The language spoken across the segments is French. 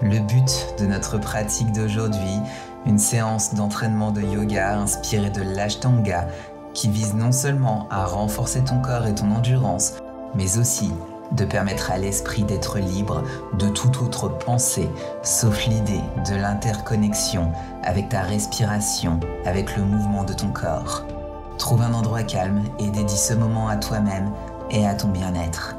Le but de notre pratique d'aujourd'hui, une séance d'entraînement de yoga inspirée de l'Ashtanga qui vise non seulement à renforcer ton corps et ton endurance, mais aussi de permettre à l'esprit d'être libre de toute autre pensée, sauf l'idée de l'interconnexion avec ta respiration, avec le mouvement de ton corps. Trouve un endroit calme et dédie ce moment à toi-même et à ton bien-être.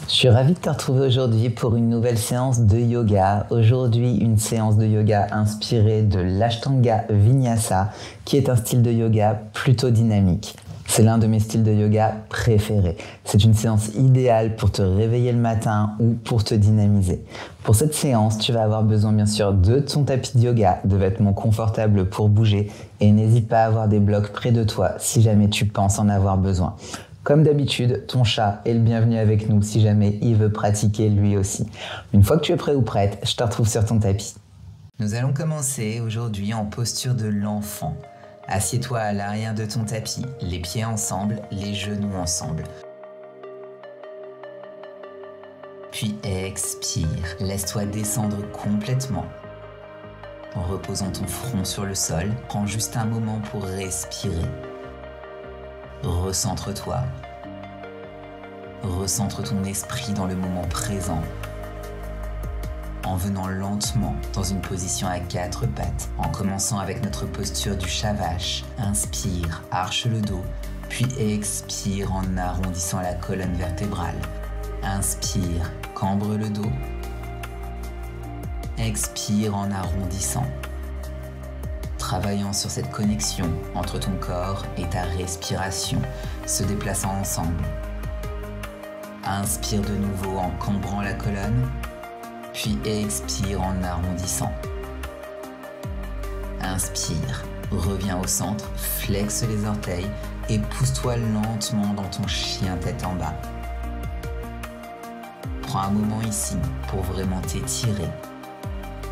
Je suis ravi de te retrouver aujourd'hui pour une nouvelle séance de yoga. Aujourd'hui, une séance de yoga inspirée de l'Ashtanga Vinyasa, qui est un style de yoga plutôt dynamique. C'est l'un de mes styles de yoga préférés. C'est une séance idéale pour te réveiller le matin ou pour te dynamiser. Pour cette séance, tu vas avoir besoin bien sûr de ton tapis de yoga, de vêtements confortables pour bouger et n'hésite pas à avoir des blocs près de toi si jamais tu penses en avoir besoin. Comme d'habitude, ton chat est le bienvenu avec nous si jamais il veut pratiquer lui aussi. Une fois que tu es prêt ou prête, je te retrouve sur ton tapis. Nous allons commencer aujourd'hui en posture de l'enfant. Assieds-toi à l'arrière de ton tapis, les pieds ensemble, les genoux ensemble. Puis expire, laisse-toi descendre complètement. En reposant ton front sur le sol, prends juste un moment pour respirer. Recentre-toi. Recentre ton esprit dans le moment présent. En venant lentement dans une position à 4 pattes, en commençant avec notre posture du Shavash. Inspire, arche le dos, puis expire en arrondissant la colonne vertébrale. Inspire, cambre le dos. Expire en arrondissant. Travaillant sur cette connexion entre ton corps et ta respiration, se déplaçant ensemble. Inspire de nouveau en cambrant la colonne, puis expire en arrondissant. Inspire, reviens au centre, flexe les orteils et pousse-toi lentement dans ton chien tête en bas. Prends un moment ici pour vraiment t'étirer.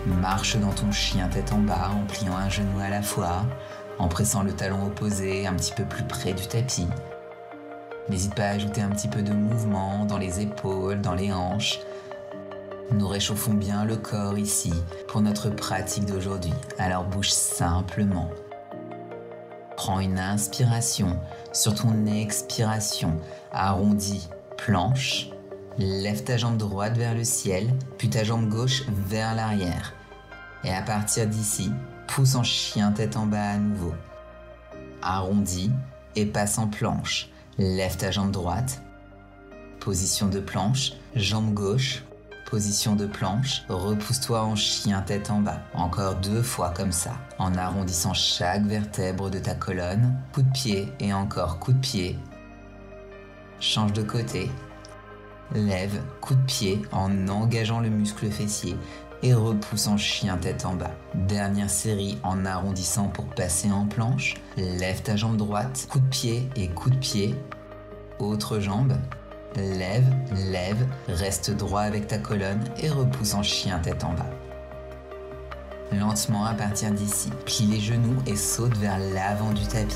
Marche dans ton chien tête en bas en pliant un genou à la fois, en pressant le talon opposé un petit peu plus près du tapis. N'hésite pas à ajouter un petit peu de mouvement dans les épaules, dans les hanches. Nous réchauffons bien le corps ici pour notre pratique d'aujourd'hui. Alors bouge simplement. Prends une inspiration. Sur ton expiration, arrondis planche. Lève ta jambe droite vers le ciel, puis ta jambe gauche vers l'arrière. Et à partir d'ici, pousse en chien tête en bas à nouveau. Arrondis et passe en planche. Lève ta jambe droite. Position de planche, jambe gauche. Position de planche, repousse-toi en chien tête en bas. Encore 2 fois comme ça, en arrondissant chaque vertèbre de ta colonne. Coup de pied et encore coup de pied. Change de côté. Lève, coup de pied en engageant le muscle fessier et repousse en chien tête en bas. Dernière série en arrondissant pour passer en planche. Lève ta jambe droite, coup de pied et coup de pied. Autre jambe. Lève, lève, reste droit avec ta colonne et repousse en chien tête en bas. Lentement à partir d'ici, plie les genoux et saute vers l'avant du tapis.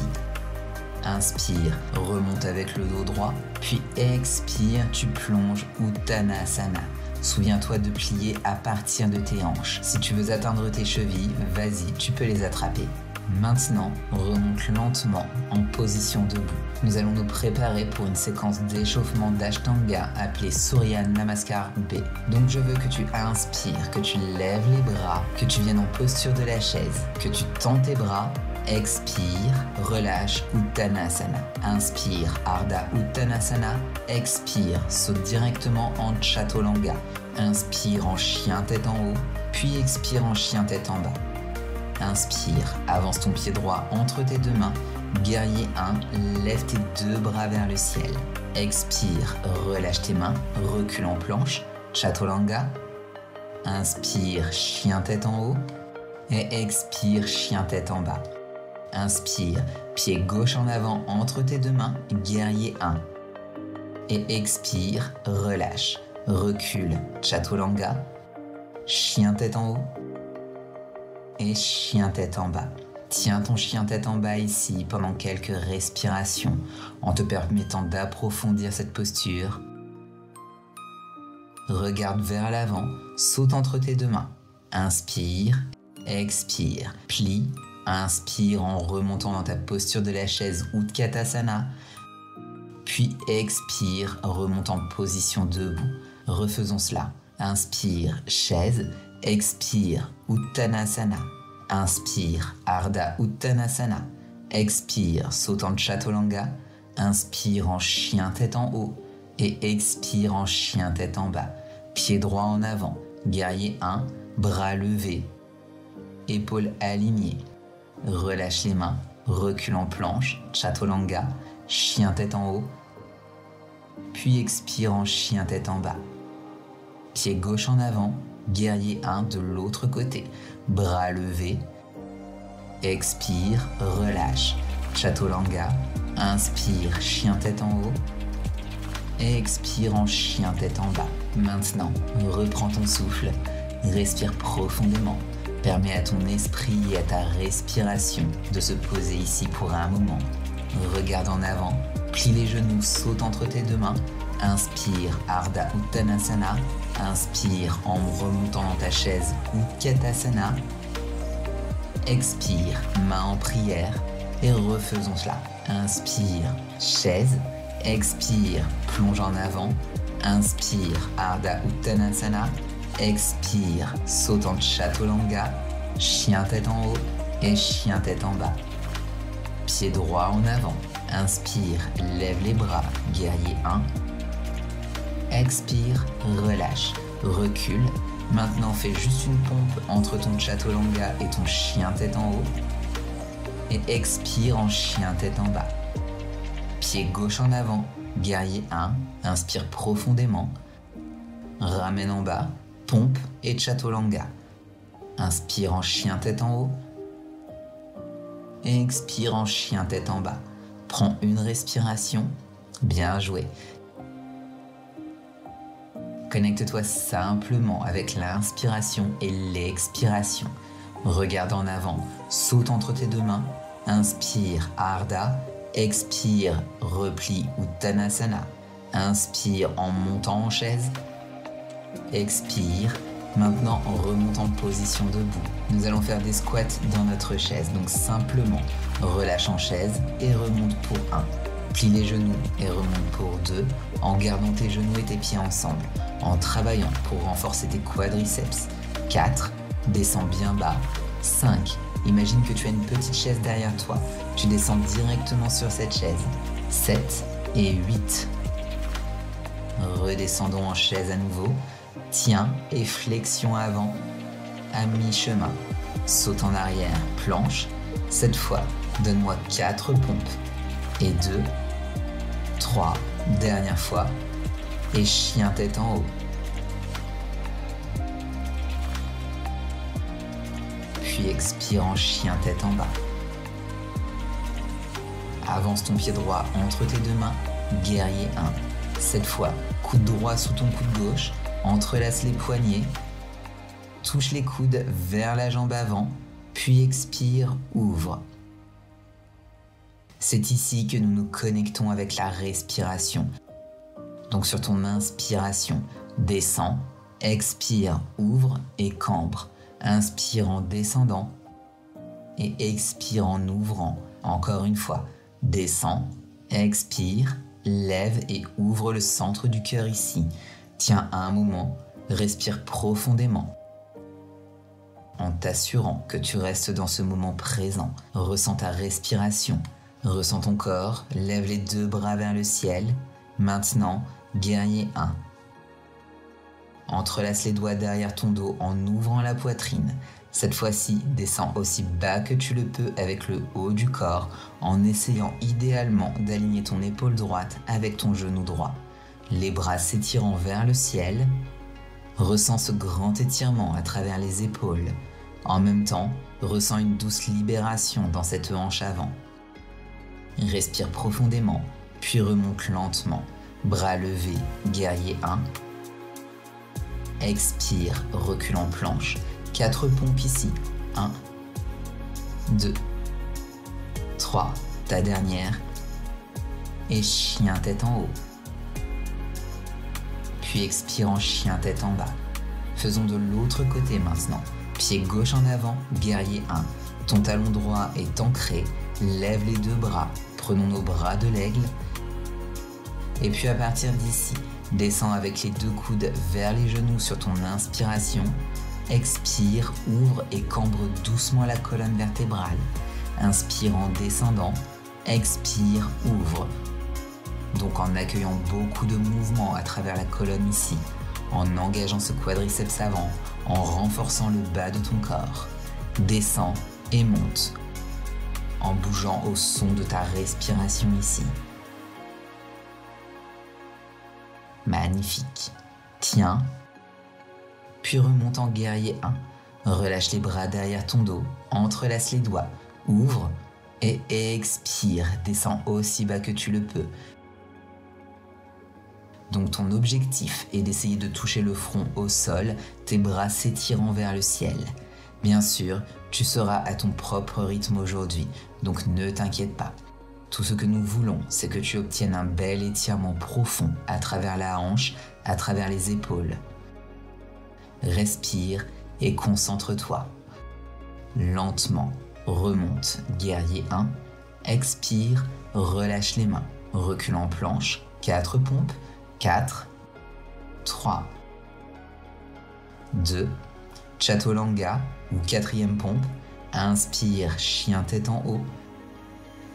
Inspire, remonte avec le dos droit, puis expire, tu plonges Uttanasana. Souviens-toi de plier à partir de tes hanches. Si tu veux atteindre tes chevilles, vas-y, tu peux les attraper. Maintenant, remonte lentement en position debout. Nous allons nous préparer pour une séquence d'échauffement d'Ashtanga appelée Surya Namaskar B. Donc je veux que tu inspires, que tu lèves les bras, que tu viennes en posture de la chaise, que tu tends tes bras. Expire, relâche Uttanasana. Inspire, Ardha Uttanasana. Expire, saute directement en Chaturanga. Inspire en chien tête en haut, puis expire en chien tête en bas. Inspire, avance ton pied droit entre tes 2 mains. Guerrier 1, lève tes 2 bras vers le ciel. Expire, relâche tes mains, recule en planche. Chaturanga. Inspire, chien tête en haut. Et expire, chien tête en bas. Inspire, pied gauche en avant entre tes 2 mains, guerrier 1. Et expire, relâche, recule, Chaturanga, chien tête en haut et chien tête en bas. Tiens ton chien tête en bas ici pendant quelques respirations en te permettant d'approfondir cette posture. Regarde vers l'avant, saute entre tes deux mains. Inspire, expire, plie, inspire en remontant dans ta posture de la chaise Utkatasana. Puis expire, remonte en position debout. Refaisons cela. Inspire, chaise, expire, Uttanasana. Inspire, Ardha Uttanasana. Expire, saute en Chaturanga. Inspire en chien tête en haut. Et expire en chien tête en bas. Pied droit en avant. Guerrier 1, bras levés. Épaules alignées. Relâche les mains. Recule en planche. Chaturanga. Chien tête en haut. Puis expire en chien tête en bas. Pied gauche en avant. Guerrier 1 de l'autre côté. Bras levés. Expire, relâche. Chaturanga. Inspire, chien tête en haut. Expire en chien tête en bas. Maintenant, reprends ton souffle. Respire profondément. Permets à ton esprit et à ta respiration de se poser ici pour un moment. Regarde en avant. Plie les genoux, saute entre tes deux mains. Inspire, Ardha Uttanasana. Inspire en remontant dans ta chaise Utkatasana. Expire, main en prière. Et refaisons cela. Inspire, chaise. Expire, plonge en avant. Inspire, Ardha Uttanasana. Expire, saute en Chaturanga. Chien tête en haut et chien tête en bas. Pied droit en avant. Inspire, lève les bras, guerrier 1. Expire, relâche, recule. Maintenant, fais juste une pompe entre ton Chaturanga et ton chien tête en haut. Et expire en chien tête en bas. Pied gauche en avant, guerrier 1. Inspire profondément. Ramène en bas, pompe et Chaturanga. Inspire en chien tête en haut. Et expire en chien tête en bas. Prends une respiration. Bien joué. Connecte-toi simplement avec l'inspiration et l'expiration. Regarde en avant, saute entre tes deux mains. Inspire, Ardha. Expire, replie Uttanasana. Inspire en montant en chaise. Expire. Maintenant, on remonte en position debout. Nous allons faire des squats dans notre chaise. Donc simplement, relâche en chaise et remonte pour 1. Plie les genoux et remonte pour 2 en gardant tes genoux et tes pieds ensemble. En travaillant pour renforcer tes quadriceps. 4. Descends bien bas. 5. Imagine que tu as une petite chaise derrière toi. Tu descends directement sur cette chaise. 7 et 8. Redescendons en chaise à nouveau. Tiens et flexion avant. À mi-chemin. Saute en arrière, planche. Cette fois, donne-moi 4 pompes. Et 2, 3, dernière fois. Et chien tête en haut. Puis expire en chien tête en bas. Avance ton pied droit entre tes deux mains, guerrier 1. Cette fois, coude droit sous ton coude gauche, entrelace les poignets, touche les coudes vers la jambe avant, puis expire, ouvre. C'est ici que nous nous connectons avec la respiration. Donc sur ton inspiration, descends, expire, ouvre et cambre. Inspire en descendant et expire en ouvrant. Encore une fois, descends, expire, lève et ouvre le centre du cœur ici. Tiens un moment, respire profondément en t'assurant que tu restes dans ce moment présent. Ressens ta respiration, ressens ton corps, lève les 2 bras vers le ciel. Maintenant, guerrier 1. Entrelace les doigts derrière ton dos en ouvrant la poitrine. Cette fois-ci, descends aussi bas que tu le peux avec le haut du corps en essayant idéalement d'aligner ton épaule droite avec ton genou droit. Les bras s'étirant vers le ciel. Ressens ce grand étirement à travers les épaules. En même temps, ressens une douce libération dans cette hanche avant. Respire profondément, puis remonte lentement. Bras levés, guerrier 1. Expire, recule en planche. 4 pompes ici. 1, 2, 3, ta dernière. Et chien tête en haut. Puis expire en chien tête en bas. Faisons de l'autre côté maintenant. Pied gauche en avant, guerrier 1. Ton talon droit est ancré, lève les deux bras. Prenons nos bras de l'aigle. Et puis à partir d'ici, descends avec les deux coudes vers les genoux sur ton inspiration. Expire, ouvre et cambre doucement la colonne vertébrale. Inspire en descendant, expire, ouvre. Donc en accueillant beaucoup de mouvements à travers la colonne ici, en engageant ce quadriceps avant, en renforçant le bas de ton corps. Descends et monte, en bougeant au son de ta respiration ici. Magnifique. Tiens, puis remonte en guerrier 1. Relâche les bras derrière ton dos, entrelace les doigts, ouvre et expire. Descends aussi bas que tu le peux. Donc ton objectif est d'essayer de toucher le front au sol, tes bras s'étirant vers le ciel. Bien sûr, tu seras à ton propre rythme aujourd'hui, donc ne t'inquiète pas. Tout ce que nous voulons, c'est que tu obtiennes un bel étirement profond à travers la hanche, à travers les épaules. Respire et concentre-toi. Lentement, remonte, guerrier 1. Expire, relâche les mains. Recule en planche, 4 pompes. 4, 3, 2, Chaturanga ou 4e pompe. Inspire, chien tête en haut.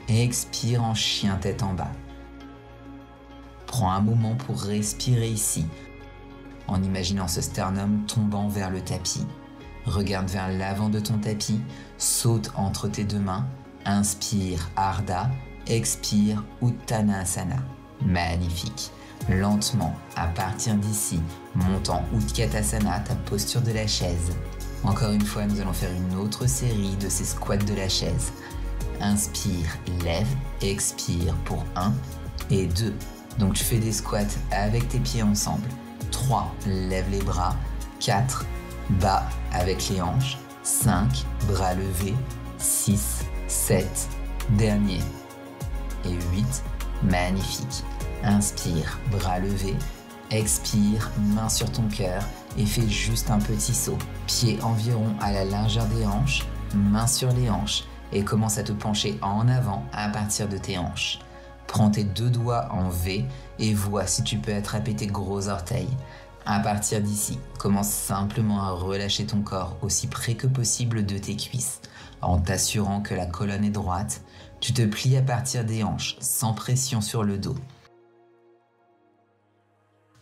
Expire en chien tête en bas. Prends un moment pour respirer ici, en imaginant ce sternum tombant vers le tapis. Regarde vers l'avant de ton tapis, saute entre tes deux mains. Inspire, Ardha. Expire, Uttanasana. Magnifique. Lentement, à partir d'ici, monte en Utkatasana, ta posture de la chaise. Encore une fois, nous allons faire une autre série de ces squats de la chaise. Inspire, lève, expire pour 1 et 2. Donc tu fais des squats avec tes pieds ensemble. 3, lève les bras. 4, bas avec les hanches. 5, bras levés. 6, 7, dernier. Et 8, magnifique. Inspire, bras levés. Expire, main sur ton cœur et fais juste un petit saut. Pieds environ à la largeur des hanches, main sur les hanches et commence à te pencher en avant à partir de tes hanches. Prends tes deux doigts en V et vois si tu peux attraper tes gros orteils. À partir d'ici, commence simplement à relâcher ton corps aussi près que possible de tes cuisses. En t'assurant que la colonne est droite, tu te plies à partir des hanches sans pression sur le dos.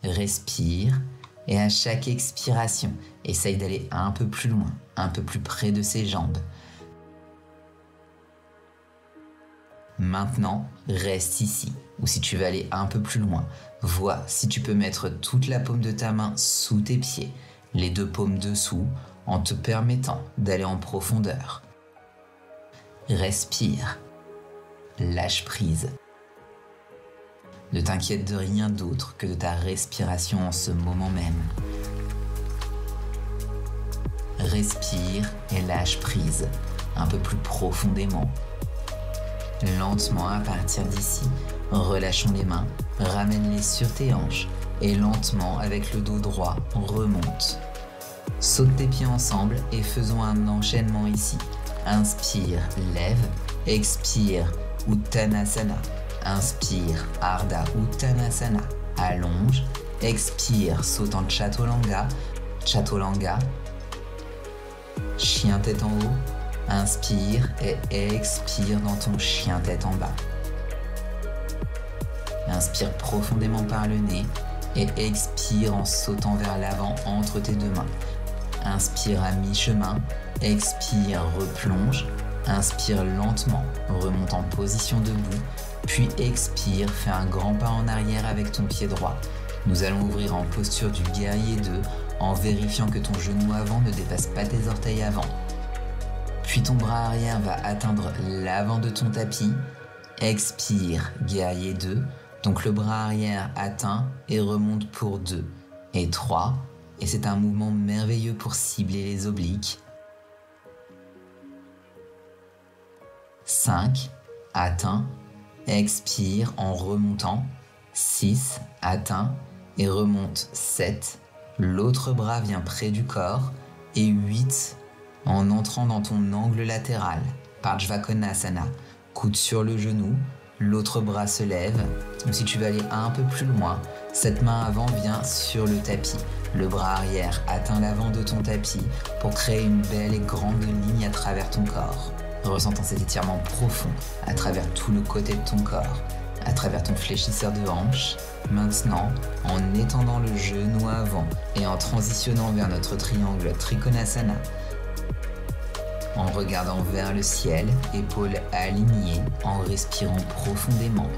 Respire et à chaque expiration, essaye d'aller un peu plus loin, un peu plus près de ses jambes. Maintenant, reste ici, ou si tu veux aller un peu plus loin, vois si tu peux mettre toute la paume de ta main sous tes pieds, les deux paumes dessous, en te permettant d'aller en profondeur. Respire, lâche prise. Ne t'inquiète de rien d'autre que de ta respiration en ce moment même. Respire et lâche prise, un peu plus profondément. Lentement à partir d'ici, relâchons les mains, ramène-les sur tes hanches et lentement avec le dos droit, remonte. Saute tes pieds ensemble et faisons un enchaînement ici. Inspire, lève, expire, Uttanasana. Inspire, Ardha Uttanasana. Allonge, expire, saute en Chaturanga. Chaturanga. Chien tête en haut. Inspire et expire dans ton chien tête en bas. Inspire profondément par le nez et expire en sautant vers l'avant entre tes deux mains. Inspire à mi-chemin, expire, replonge, inspire lentement, remonte en position debout, puis expire, fais un grand pas en arrière avec ton pied droit. Nous allons ouvrir en posture du guerrier 2 en vérifiant que ton genou avant ne dépasse pas tes orteils avant. Puis ton bras arrière va atteindre l'avant de ton tapis. Expire, guerrier 2. Donc le bras arrière atteint et remonte pour 2 et 3. Et c'est un mouvement merveilleux pour cibler les obliques. 5 atteint, expire en remontant, 6, atteint et remonte 7, l'autre bras vient près du corps et 8, en entrant dans ton angle latéral, Parshvakonasana, coude sur le genou, l'autre bras se lève, ou si tu veux aller un peu plus loin, cette main avant vient sur le tapis, le bras arrière atteint l'avant de ton tapis pour créer une belle et grande ligne à travers ton corps, ressentant cet étirement profond à travers tout le côté de ton corps, à travers ton fléchisseur de hanche. Maintenant, en étendant le genou avant et en transitionnant vers notre triangle Trikonasana, en regardant vers le ciel, épaules alignées, en respirant profondément,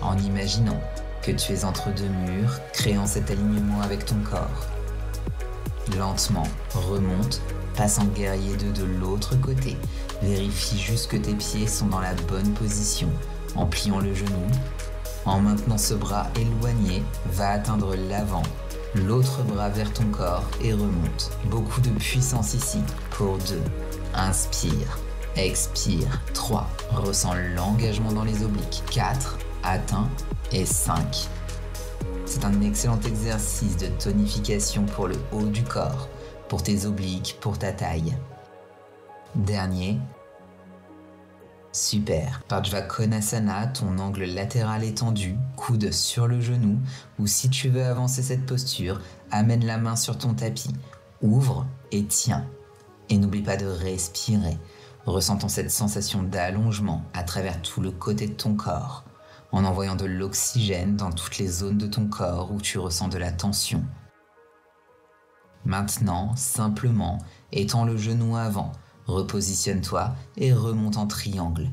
en imaginant que tu es entre deux murs, créant cet alignement avec ton corps. Lentement, remonte, passe en guerrier 2 de l'autre côté, vérifie juste que tes pieds sont dans la bonne position, en pliant le genou, en maintenant ce bras éloigné, va atteindre l'avant, l'autre bras vers ton corps et remonte. Beaucoup de puissance ici. Pour 2, inspire, expire, 3, ressens l'engagement dans les obliques, 4, atteint et 5. C'est un excellent exercice de tonification pour le haut du corps, pour tes obliques, pour ta taille. Dernier. Super. Parshvakonasana, ton angle latéral étendu, coude sur le genou, ou si tu veux avancer cette posture, amène la main sur ton tapis, ouvre et tiens. Et n'oublie pas de respirer, ressentant cette sensation d'allongement à travers tout le côté de ton corps, en envoyant de l'oxygène dans toutes les zones de ton corps où tu ressens de la tension. Maintenant, simplement, étends le genou avant, repositionne-toi et remonte en triangle.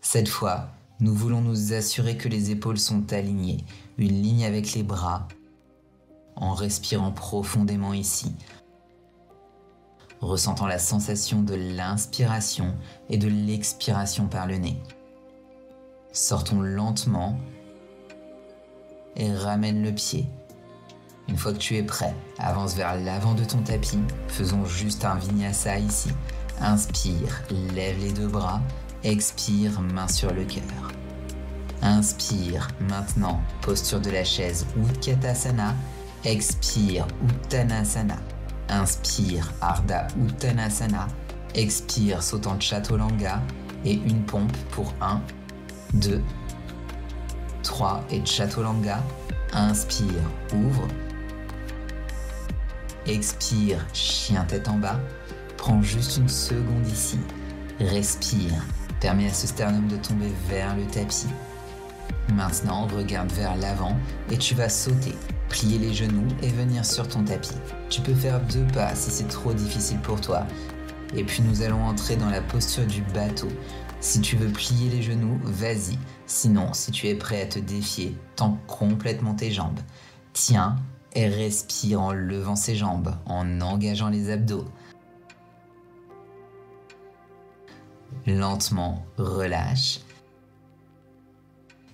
Cette fois, nous voulons nous assurer que les épaules sont alignées, une ligne avec les bras, en respirant profondément ici, ressentant la sensation de l'inspiration et de l'expiration par le nez. Sortons lentement et ramène le pied. Une fois que tu es prêt, avance vers l'avant de ton tapis. Faisons juste un vinyasa ici. Inspire, lève les 2 bras. Expire, main sur le cœur. Inspire, maintenant, posture de la chaise Utkatasana. Expire, Uttanasana. Inspire, Ardha Uttanasana. Expire, sautant Chaturanga. Et une pompe pour 1, 2, 3 et Chaturanga. Inspire, ouvre. Expire, chien tête en bas. Prends juste une seconde ici. Respire. Permets à ce sternum de tomber vers le tapis. Maintenant, regarde vers l'avant et tu vas sauter, plier les genoux et venir sur ton tapis. Tu peux faire 2 pas si c'est trop difficile pour toi. Et puis nous allons entrer dans la posture du bateau. Si tu veux plier les genoux, vas-y. Sinon, si tu es prêt à te défier, tends complètement tes jambes. Tiens et respire en levant ses jambes, en engageant les abdos. Lentement, relâche.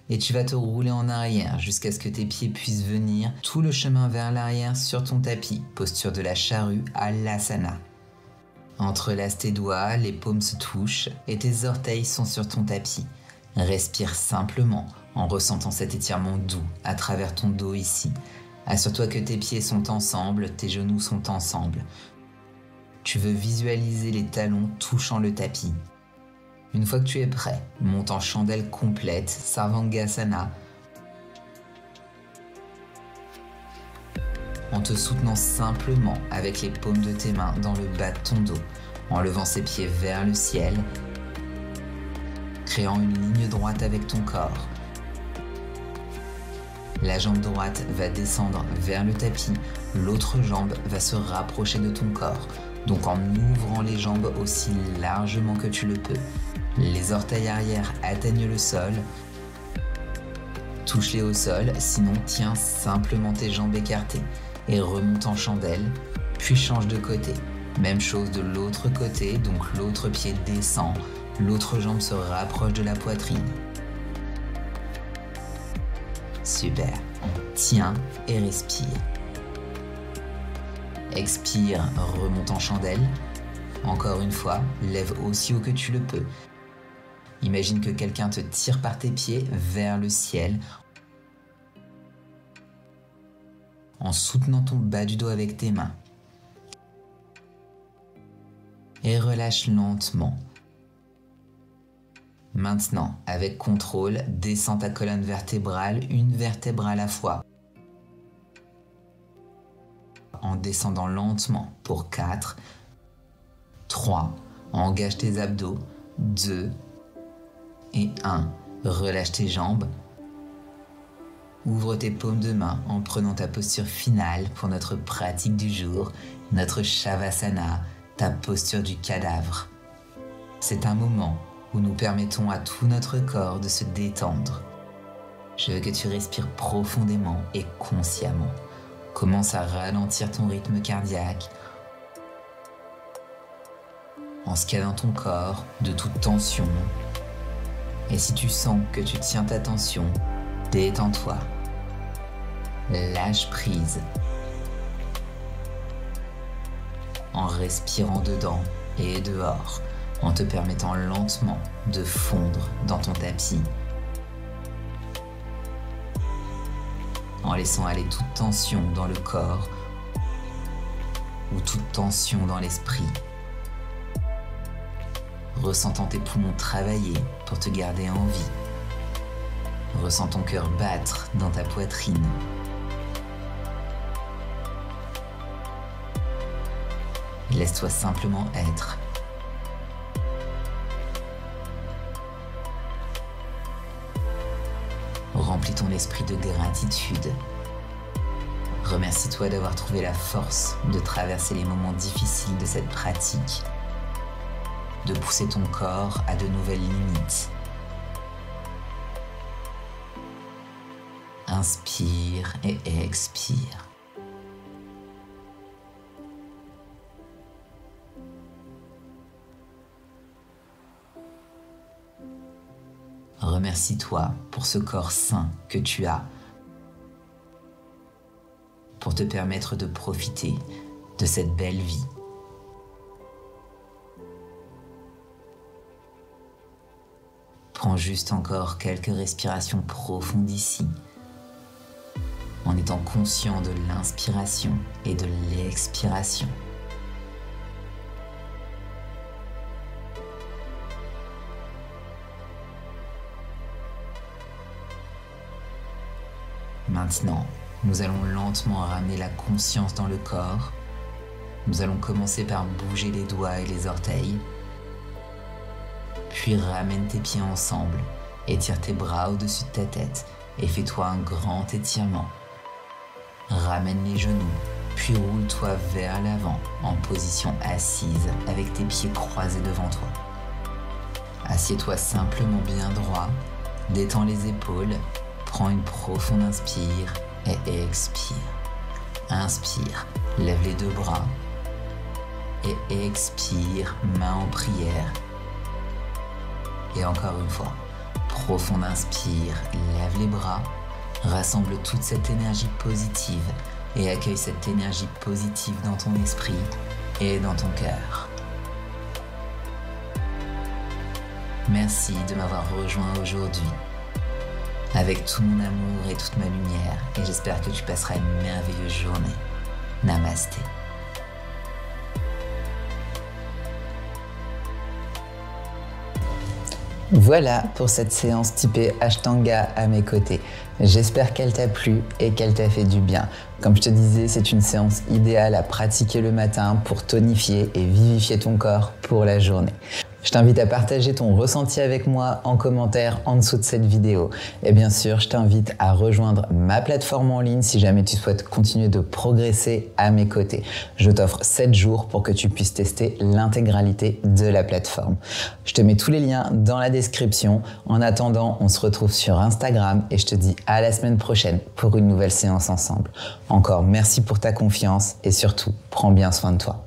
Et tu vas te rouler en arrière jusqu'à ce que tes pieds puissent venir tout le chemin vers l'arrière sur ton tapis, posture de la charrue à l'asana. Entrelace tes doigts, les paumes se touchent et tes orteils sont sur ton tapis. Respire simplement en ressentant cet étirement doux à travers ton dos ici. Assure-toi que tes pieds sont ensemble, tes genoux sont ensemble. Tu veux visualiser les talons touchant le tapis. Une fois que tu es prêt, monte en chandelle complète, Sarvangasana, en te soutenant simplement avec les paumes de tes mains dans le bas de ton dos, en levant ses pieds vers le ciel, créant une ligne droite avec ton corps. La jambe droite va descendre vers le tapis, l'autre jambe va se rapprocher de ton corps, donc en ouvrant les jambes aussi largement que tu le peux. Les orteils arrière atteignent le sol, touche-les au sol, sinon tiens simplement tes jambes écartées et remonte en chandelle, puis change de côté. Même chose de l'autre côté, donc l'autre pied descend, l'autre jambe se rapproche de la poitrine. Super. Tiens et respire. Expire, remonte en chandelle. Encore une fois, lève aussi haut que tu le peux. Imagine que quelqu'un te tire par tes pieds vers le ciel en soutenant ton bas du dos avec tes mains. Et relâche lentement. Maintenant, avec contrôle, descends ta colonne vertébrale, une vertèbre à la fois. En descendant lentement pour 4, 3, engage tes abdos, 2 et 1. Relâche tes jambes. Ouvre tes paumes de main en prenant ta posture finale pour notre pratique du jour, notre Shavasana, ta posture du cadavre. C'est un moment où nous permettons à tout notre corps de se détendre. Je veux que tu respires profondément et consciemment. Commence à ralentir ton rythme cardiaque en scannant ton corps de toute tension. Et si tu sens que tu tiens ta tension, détends-toi. Lâche prise en respirant dedans et dehors, en te permettant lentement de fondre dans ton tapis, en laissant aller toute tension dans le corps ou toute tension dans l'esprit, ressentant tes poumons travailler pour te garder en vie, ressens ton cœur battre dans ta poitrine. Laisse-toi simplement être. Remplis ton esprit de gratitude. Remercie-toi d'avoir trouvé la force de traverser les moments difficiles de cette pratique, de pousser ton corps à de nouvelles limites. Inspire et expire. Remercie-toi pour ce corps sain que tu as, pour te permettre de profiter de cette belle vie. Prends juste encore quelques respirations profondes ici, en étant conscient de l'inspiration et de l'expiration. Maintenant, nous allons lentement ramener la conscience dans le corps. Nous allons commencer par bouger les doigts et les orteils. Puis ramène tes pieds ensemble, étire tes bras au-dessus de ta tête et fais-toi un grand étirement. Ramène les genoux, puis roule-toi vers l'avant en position assise avec tes pieds croisés devant toi. Assieds-toi simplement bien droit, détends les épaules. Prends une profonde inspire et expire. Inspire, lève les deux bras. Et expire, main en prière. Et encore une fois, profonde inspire, lève les bras. Rassemble toute cette énergie positive et accueille cette énergie positive dans ton esprit et dans ton cœur. Merci de m'avoir rejoint aujourd'hui. Avec tout mon amour et toute ma lumière, et j'espère que tu passeras une merveilleuse journée. Namasté. Voilà pour cette séance typée Ashtanga à mes côtés. J'espère qu'elle t'a plu et qu'elle t'a fait du bien. Comme je te disais, c'est une séance idéale à pratiquer le matin pour tonifier et vivifier ton corps pour la journée. Je t'invite à partager ton ressenti avec moi en commentaire en dessous de cette vidéo. Et bien sûr, je t'invite à rejoindre ma plateforme en ligne si jamais tu souhaites continuer de progresser à mes côtés. Je t'offre 7 jours pour que tu puisses tester l'intégralité de la plateforme. Je te mets tous les liens dans la description. En attendant, on se retrouve sur Instagram et je te dis à la semaine prochaine pour une nouvelle séance ensemble. Encore merci pour ta confiance et surtout, prends bien soin de toi.